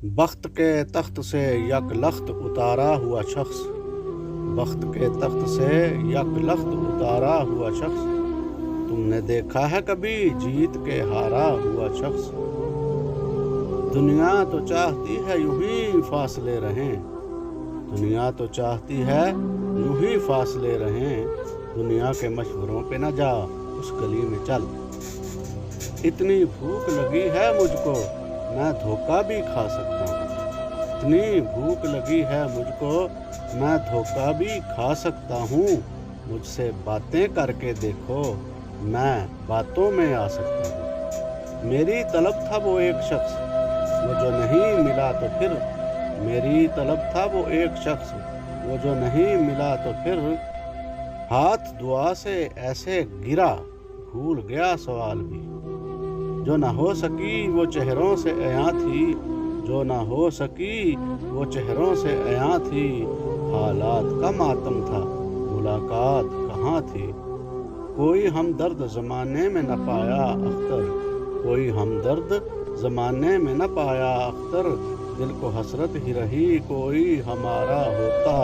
بخت کے تخت سے یک لخت اتارا ہوا شخص، بخت کے تخت سے یک لخت اتارا ہوا شخص، تم نے دیکھا ہے کبھی جیت کے ہارا ہوا شخص؟ دنیا تو چاہتی ہے یوں ہی فاصلے رہیں، دنیا تو چاہتی ہے یوں ہی فاصلے رہیں، دنیا کے مشوروں پہ نہ جا اس گلی میں چل۔ اتنی بھوک لگی ہے مجھ کو میں دھوکہ بھی کھا سکتا ہوں، اتنی بھوک لگی ہے مجھ کو میں دھوکہ بھی کھا سکتا ہوں، مجھ سے باتیں کر کے دیکھو میں باتوں میں آ سکتا ہوں۔ میری طلب تھا وہ ایک شخص وہ جو نہیں ملا تو پھر، میری طلب تھا وہ ایک شخص وہ جو نہیں ملا تو پھر، ہاتھ دعا سے ایسے گرا بھول گیا سوال بھی، جو نہ ہو سکی وہ چہروں سے عیاں تھی، جو نہ ہو سکی وہ چہروں سے عیاں تھی، حالات کا ماتم تھا ملاقات کہاں تھی، کوئی ہمدرد زمانے میں نہ پایا اختر، کوئی ہمدرد زمانے میں نہ پایا اختر، دل کو حسرت ہی رہی کوئی ہمارا ہوتا